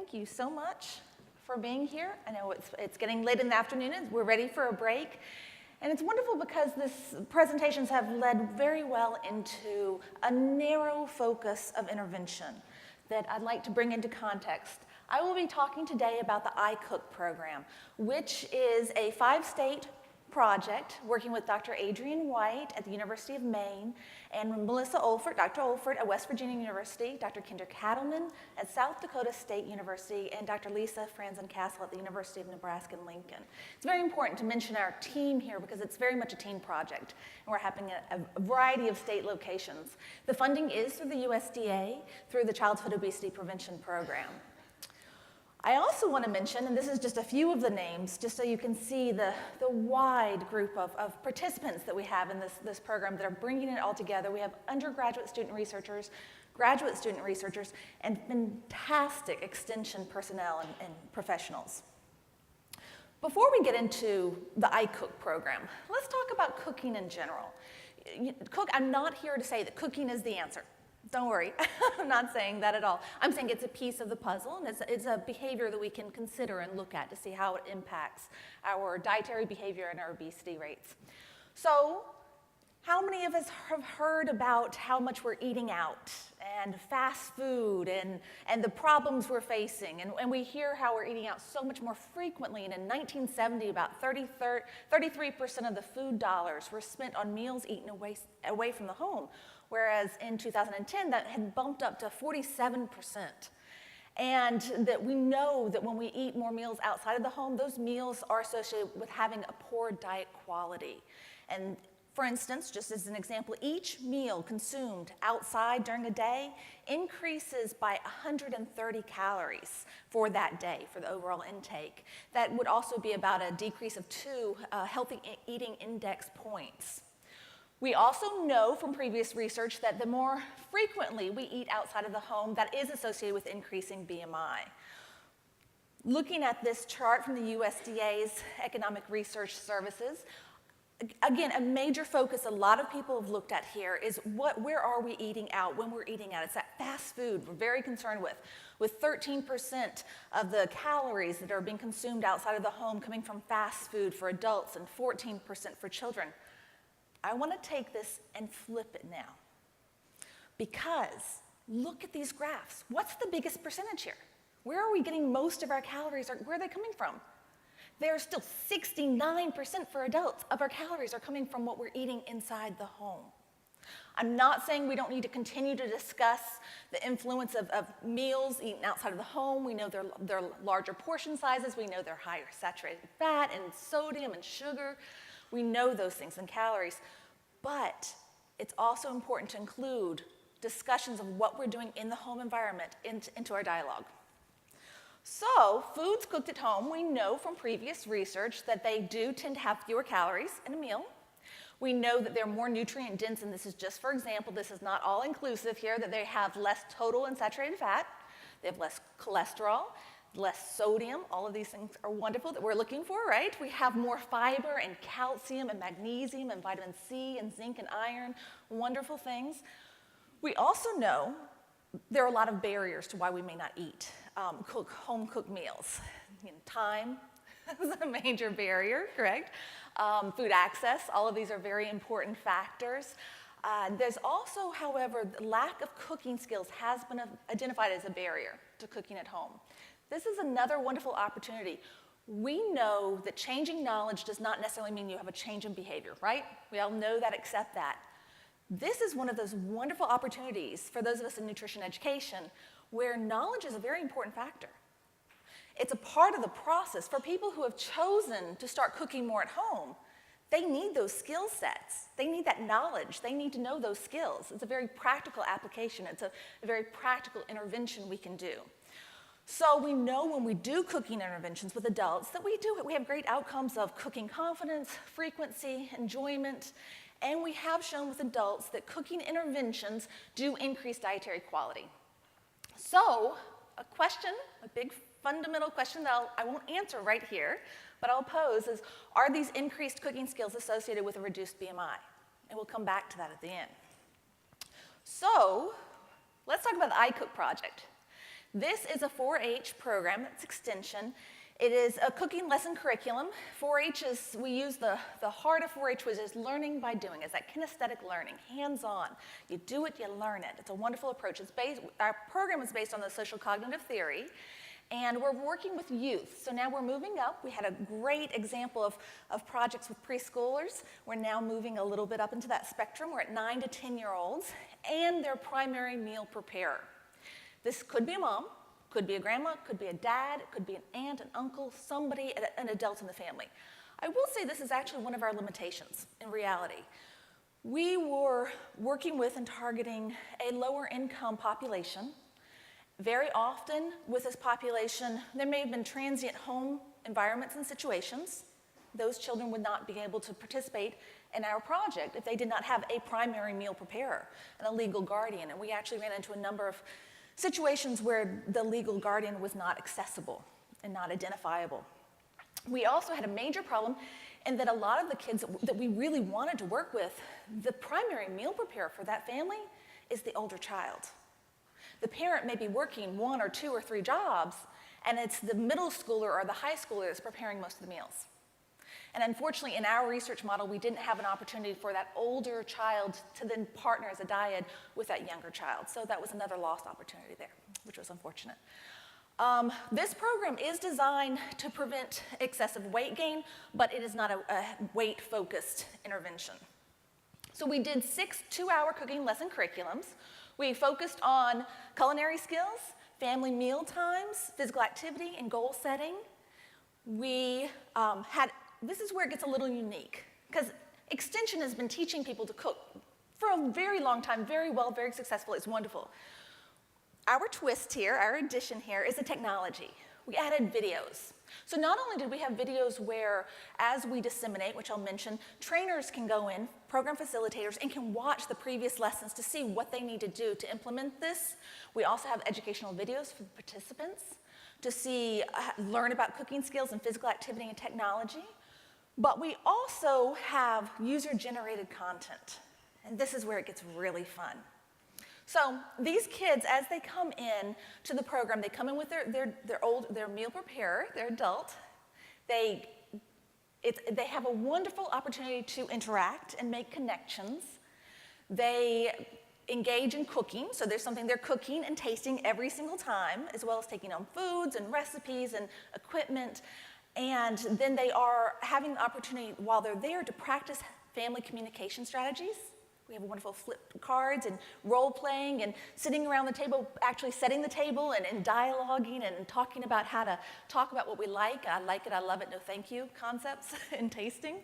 thank you so much for being here. I know it's getting late in the afternoon, and we're ready for a break. And it's wonderful because these presentations have led very well into a narrow focus of intervention that I'd like to bring into context. I will be talking today about the iCook program, which is a 5-state project working with Dr. Adrienne White at the University of Maine and Melissa Olfert, Dr. Olfert at West Virginia University, Dr. Kinder Cattleman at South Dakota State University, and Dr. Lisa Franzen-Castle at the University of Nebraska in Lincoln. It's very important to mention our team here because it's very much a team project, and we're happening at a variety of state locations. The funding is through the USDA, through the Childhood Obesity Prevention Program. I also want to mention, and this is just a few of the names, just so you can see the wide group of participants that we have in this program that are bringing it all together. We have undergraduate student researchers, graduate student researchers, and fantastic extension personnel and professionals. Before we get into the iCook program, let's talk about cooking in general. I'm not here to say that cooking is the answer. Don't worry, I'm not saying that at all. I'm saying it's a piece of the puzzle, and it's a behavior that we can consider and look at to see how it impacts our dietary behavior and our obesity rates. So, how many of us have heard about how much we're eating out and fast food and the problems we're facing? And we hear how we're eating out so much more frequently. And in 1970, about 33% of the food dollars were spent on meals eaten away from the home, whereas in 2010, that had bumped up to 47%. And that we know that when we eat more meals outside of the home, those meals are associated with having a poor diet quality. And for instance, just as an example, each meal consumed outside during a day increases by 130 calories for that day, for the overall intake. That would also be about a decrease of 2 healthy eating index points. We also know from previous research that the more frequently we eat outside of the home, that is associated with increasing BMI. Looking at this chart from the USDA's Economic Research Services, again, a major focus a lot of people have looked at here is where are we eating out when we're eating out? It's that fast food we're very concerned with 13% of the calories that are being consumed outside of the home coming from fast food for adults and 14% for children. I want to take this and flip it now, because look at these graphs. What's the biggest percentage here? Where are we getting most of our calories, or where are they coming from? They're still 69% for adults of our calories are coming from what we're eating inside the home. I'm not saying we don't need to continue to discuss the influence of meals eaten outside of the home. We know they're larger portion sizes. We know they're higher saturated fat and sodium and sugar. We know those things in calories. But it's also important to include discussions of what we're doing in the home environment into our dialogue. So, foods cooked at home, we know from previous research that they do tend to have fewer calories in a meal. We know that they're more nutrient dense, and this is just for example, this is not all inclusive here, that they have less total unsaturated fat, they have less cholesterol, less sodium. All of these things are wonderful that we're looking for, right? We have more fiber and calcium and magnesium and vitamin C and zinc and iron, wonderful things. We also know there are a lot of barriers to why we may not eat home-cooked meals. Time is a major barrier, correct? Food access, all of these are very important factors. There's also, however, the lack of cooking skills has been identified as a barrier to cooking at home. This is another wonderful opportunity. We know that changing knowledge does not necessarily mean you have a change in behavior, right? We all know that, accept that. This is one of those wonderful opportunities for those of us in nutrition education where knowledge is a very important factor. It's a part of the process. For people who have chosen to start cooking more at home, they need those skill sets. They need that knowledge. They need to know those skills. It's a very practical application. It's a very practical intervention we can do. So we know when we do cooking interventions with adults that we have great outcomes of cooking confidence, frequency, enjoyment, and we have shown with adults that cooking interventions do increase dietary quality. So a big fundamental question that I won't answer right here, but I'll pose is, are these increased cooking skills associated with a reduced BMI? And we'll come back to that at the end. So let's talk about the iCook project. This is a 4-H program, it's extension. It is a cooking lesson curriculum. 4-H is, we use the heart of 4-H, which is learning by doing. It's that kinesthetic learning, hands-on. You do it, you learn it. It's a wonderful approach. Our program is based on the social cognitive theory, and we're working with youth. So now we're moving up. We had a great example of projects with preschoolers. We're now moving a little bit up into that spectrum. We're at 9 to 10-year-olds and their primary meal preparer. This could be a mom, could be a grandma, could be a dad, it could be an aunt, an uncle, somebody, an adult in the family. I will say this is actually one of our limitations in reality. We were working with and targeting a lower income population. Very often with this population, there may have been transient home environments and situations. Those children would not be able to participate in our project if they did not have a primary meal preparer and a legal guardian. And we actually ran into a number of situations where the legal guardian was not accessible and not identifiable. We also had a major problem in that a lot of the kids that we really wanted to work with, the primary meal preparer for that family is the older child. The parent may be working 1 or 2 or 3 jobs, and it's the middle schooler or the high schooler that's preparing most of the meals. And unfortunately, in our research model, we didn't have an opportunity for that older child to then partner as a dyad with that younger child. So that was another lost opportunity there, which was unfortunate. This program is designed to prevent excessive weight gain, but it is not a weight-focused intervention. So we did 6 2-hour cooking lesson curriculums. We focused on culinary skills, family meal times, physical activity, and goal setting. We this is where it gets a little unique, because Extension has been teaching people to cook for a very long time, very well, very successful. It's wonderful. Our twist here, our addition here, is the technology. We added videos. So not only did we have videos where, as we disseminate, which I'll mention, trainers can go in, program facilitators, and can watch the previous lessons to see what they need to do to implement this. We also have educational videos for the participants to learn about cooking skills and physical activity and technology. But we also have user-generated content. And this is where it gets really fun. So these kids, as they come in to the program, they come in with their meal preparer, their adult. They have a wonderful opportunity to interact and make connections. They engage in cooking, so there's something they're cooking and tasting every single time, as well as taking home foods and recipes and equipment. And then they are having the opportunity while they're there to practice family communication strategies. We have wonderful flip cards and role-playing and sitting around the table, actually setting the table and dialoguing and talking about how to talk about what we like. I like it, I love it, no thank you concepts in tasting.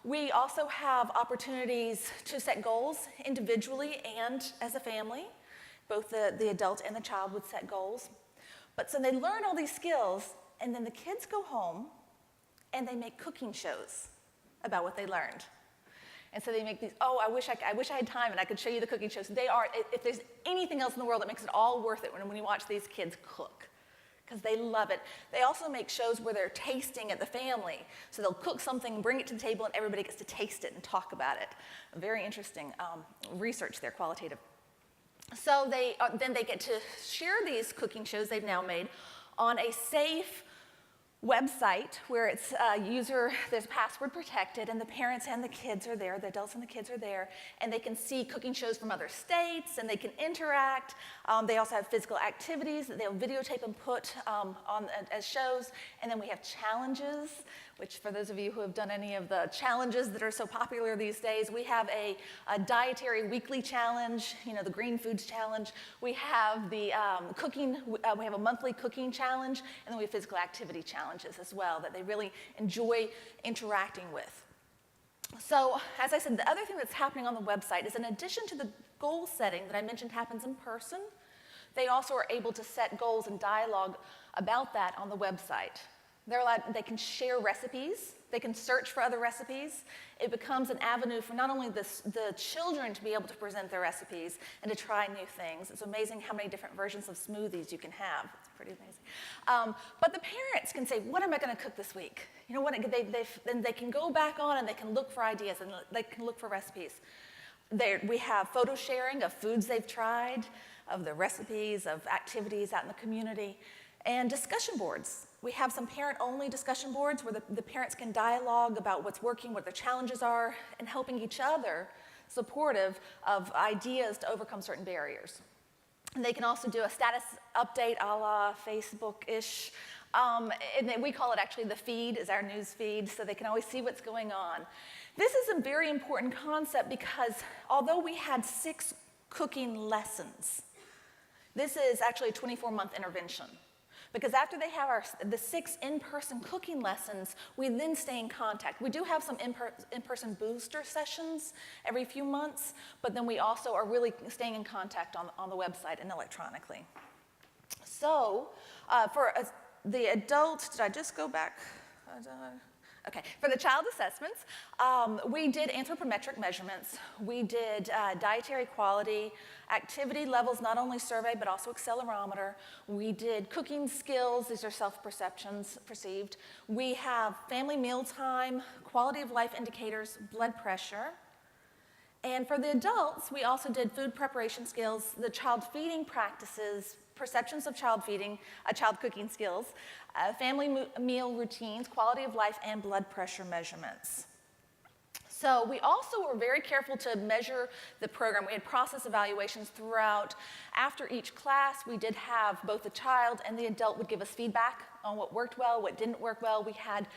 We also have opportunities to set goals individually and as a family. Both the adult and the child would set goals. But so they learn all these skills, and then the kids go home and they make cooking shows about what they learned. And so they make these, I wish I had time and I could show you the cooking shows. They are, if there's anything else in the world that makes it all worth it when you watch these kids cook, because they love it. They also make shows where they're tasting at the family. So they'll cook something, bring it to the table, and everybody gets to taste it and talk about it. Very interesting research there, qualitative. So then they get to share these cooking shows they've now made on a safe website where it's there's password protected, and the parents and the kids are there, the adults and the kids are there, and they can see cooking shows from other states, and they can interact. They also have physical activities that they'll videotape and put on as shows, and then we have challenges, which for those of you who have done any of the challenges that are so popular these days, we have a dietary weekly challenge, the green foods challenge. We have the cooking, we have a monthly cooking challenge, and then we have physical activity challenges as well that they really enjoy interacting with. So, as I said, the other thing that's happening on the website is in addition to the goal setting that I mentioned happens in person, they also are able to set goals and dialogue about that on the website. They can share recipes, they can search for other recipes. It becomes an avenue for not only the children to be able to present their recipes and to try new things. It's amazing how many different versions of smoothies you can have. It's pretty amazing. But the parents can say, what am I going to cook this week? You know what? Then they can go back on and they can look for ideas and they can look for recipes. We have photo sharing of foods they've tried. of the recipes, of activities out in the community, and discussion boards. We have some parent-only discussion boards where the parents can dialogue about what's working, what their challenges are, and helping each other supportive of ideas to overcome certain barriers. And they can also do a status update a la Facebook-ish. And we call it actually the feed, is our news feed, so they can always see what's going on. This is a very important concept because although we had 6 cooking lessons, this is actually a 24-month intervention. Because after they have the 6 in-person cooking lessons, we then stay in contact. We do have some in-person booster sessions every few months, but then we also are really staying in contact on the website and electronically. So for the adult, did I just go back? Okay, for the child assessments, we did anthropometric measurements. We did dietary quality, activity levels, not only survey, but also accelerometer. We did cooking skills, these are self-perceptions perceived. We have family mealtime, quality of life indicators, blood pressure. And for the adults, we also did food preparation skills, the child feeding practices, perceptions of child feeding, child cooking skills, family meal routines, quality of life, and blood pressure measurements. So we also were very careful to measure the program. We had process evaluations throughout. After each class, we did have both the child and the adult would give us feedback on what worked well, what didn't work well. We have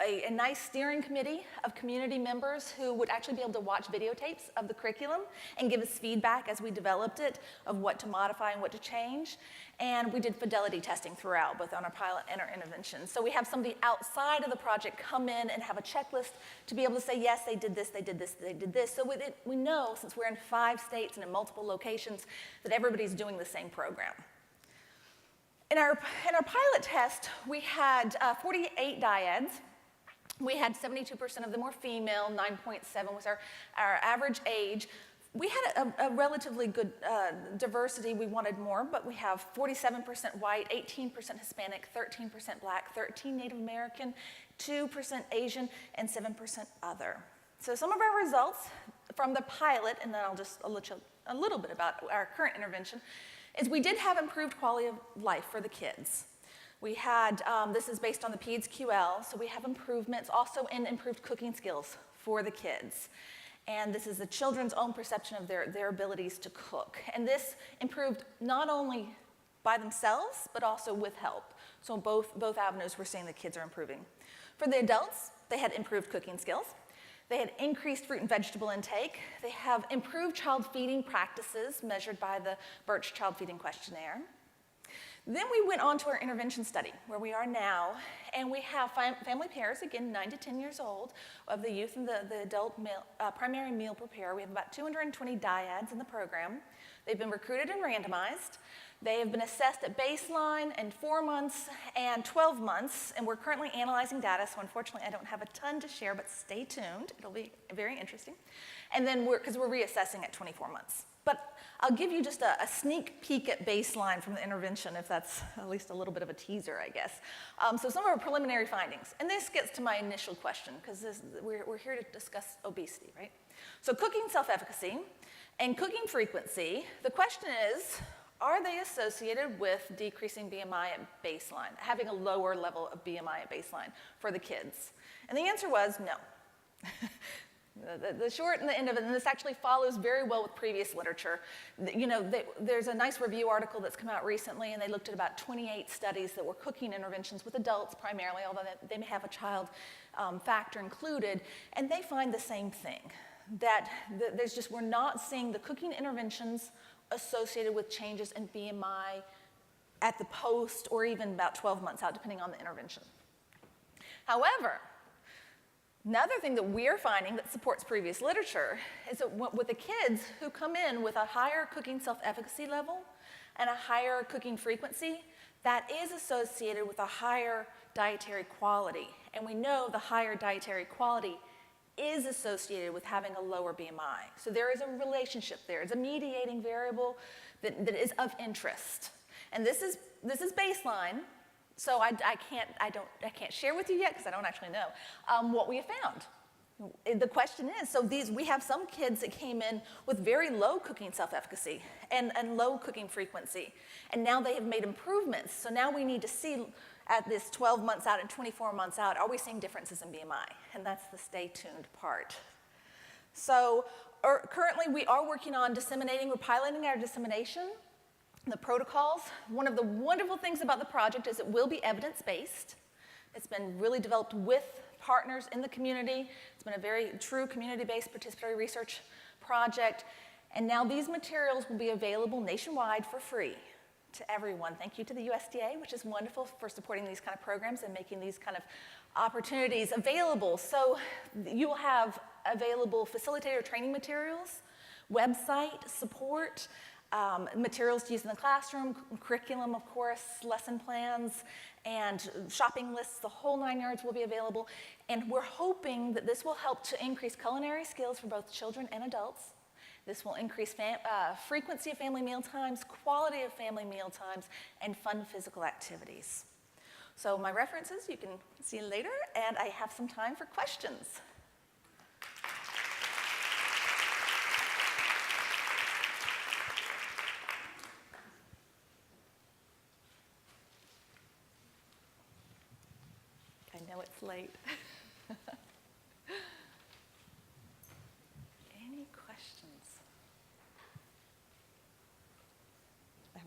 a nice steering committee of community members who would actually be able to watch videotapes of the curriculum and give us feedback as we developed it of what to modify and what to change. And we did fidelity testing throughout, both on our pilot and our intervention. So we have somebody outside of the project come in and have a checklist to be able to say, yes, they did this, they did this, they did this. So with it, we know, since we're in 5 states and in multiple locations, that everybody's doing the same program. In our pilot test, we had 48 dyads. We had 72% of them were female, 9.7 was our average age. We had a relatively good diversity. We wanted more, but we have 47% white, 18% Hispanic, 13% Black, 13% Native American, 2% Asian, and 7% other. So some of our results from the pilot, and then I'll just a little bit about our current intervention, is we did have improved quality of life for the kids. We had, this is based on the PEDS QL, so we have improvements also in improved cooking skills for the kids. And this is the children's own perception of their abilities to cook. And this improved not only by themselves, but also with help. So both avenues we're seeing the kids are improving. For the adults, they had improved cooking skills. They had increased fruit and vegetable intake. They have improved child feeding practices measured by the Birch Child Feeding Questionnaire. Then we went on to our intervention study, where we are now, and we have family pairs, again, 9 to 10 years old, of the youth and the adult primary meal preparer. We have about 220 dyads in the program. They've been recruited and randomized. They have been assessed at baseline and 4 months and 12 months, and we're currently analyzing data, so unfortunately I don't have a ton to share, but stay tuned. It'll be very interesting. And then because we're reassessing at 24 months. But I'll give you just a sneak peek at baseline from the intervention, if that's at least a little bit of a teaser, I guess. So some of our preliminary findings, and this gets to my initial question, because we're here to discuss obesity, right? So cooking self-efficacy and cooking frequency, the question is, are they associated with decreasing BMI at baseline, having a lower level of BMI at baseline for the kids? And the answer was no. The short and the end of it, and this actually follows very well with previous literature. You know, there's a nice review article that's come out recently, and they looked at about 28 studies that were cooking interventions with adults primarily, although they may have a child factor included, and they find the same thing, that we're not seeing the cooking interventions associated with changes in BMI at the post or even about 12 months out, depending on the intervention. However, another thing that we're finding that supports previous literature is that with the kids who come in with a higher cooking self-efficacy level and a higher cooking frequency, that is associated with a higher dietary quality. And we know the higher dietary quality is associated with having a lower BMI. So there is a relationship there. It's a mediating variable that is of interest. And this is baseline. So I can't share with you yet because I don't actually know what we have found. The question is, so we have some kids that came in with very low cooking self-efficacy and low cooking frequency, and now they have made improvements. So now we need to see at this 12 months out and 24 months out, are we seeing differences in BMI? And that's the stay tuned part. So currently we are working on disseminating, we're piloting our dissemination, the protocols. One of the wonderful things about the project is it will be evidence-based. It's been really developed with partners in the community. It's been a very true community-based participatory research project. And now these materials will be available nationwide for free to everyone. Thank you to the USDA, which is wonderful for supporting these kind of programs and making these kind of opportunities available. So you will have available facilitator training materials, website support, materials to use in the classroom, curriculum, of course, lesson plans, and shopping lists, the whole 9 yards will be available. And we're hoping that this will help to increase culinary skills for both children and adults. This will increase frequency of family meal times, quality of family meal times, and fun physical activities. So my references you can see later, and I have some time for questions. I know it's late. Any questions?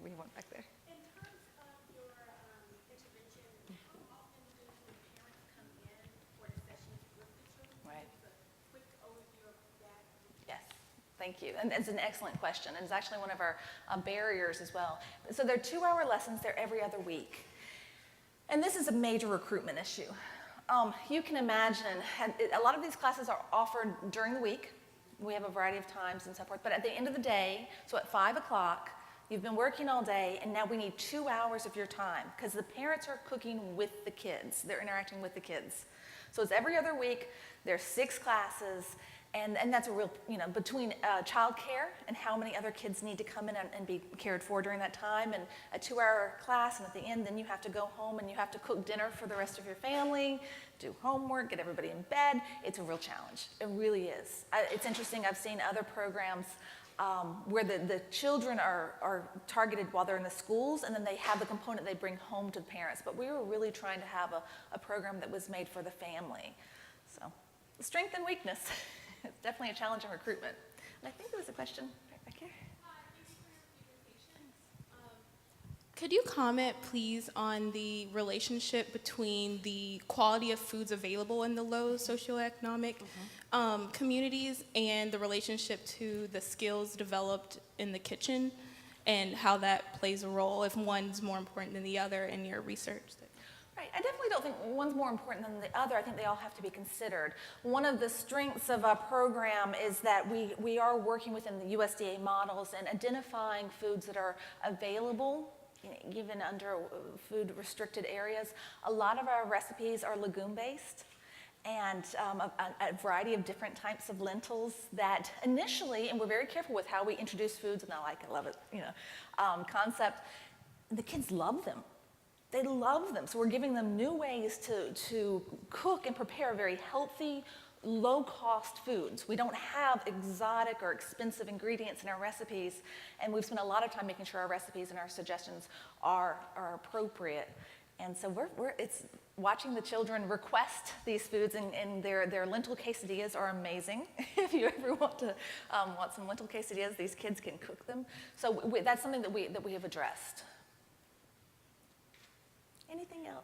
We went back there. In terms of your intervention, how often do the parents come in for the sessions with the children? Right. Just a quick overview of that. Yes, thank you. And it's an excellent question. And it's actually one of our barriers as well. So they're 2-hour lessons. They're every other week. And this is a major recruitment issue. You can imagine, a lot of these classes are offered during the week. We have a variety of times and so forth. But at the end of the day, so at 5 o'clock, you've been working all day, and now we need 2 hours of your time because the parents are cooking with the kids. They're interacting with the kids. So it's every other week. There's 6 classes, and that's a real, between childcare and how many other kids need to come in and be cared for during that time, and a 2-hour class, and at the end, then you have to go home and you have to cook dinner for the rest of your family, do homework, get everybody in bed. It's a real challenge. It really is. It's interesting. I've seen other programs where the children are targeted while they're in the schools, and then they have the component they bring home to the parents. But we were really trying to have a program that was made for the family. So, strength and weakness. It's definitely a challenge in recruitment. And I think there was a question right back here. Thank you for your presentations. Could you comment, please, on the relationship between the quality of foods available in the low socioeconomic communities and the relationship to the skills developed in the kitchen and how that plays a role, if one's more important than the other in your research? Right. I definitely don't think one's more important than the other. I think they all have to be considered. One of the strengths of our program is that we are working within the USDA models and identifying foods that are available even under food restricted areas. A lot of our recipes are legume based, and a variety of different types of lentils that initially, and we're very careful with how we introduce foods, and I love it, concept, the kids love them. They love them. So we're giving them new ways to cook and prepare very healthy, low-cost foods. We don't have exotic or expensive ingredients in our recipes, and we've spent a lot of time making sure our recipes and our suggestions are appropriate. And so it's watching the children request these foods, and their lentil quesadillas are amazing. If you ever want some lentil quesadillas, these kids can cook them. So that's something that we have addressed. Anything else?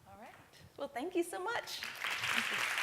All right. Well, thank you so much. Thank you.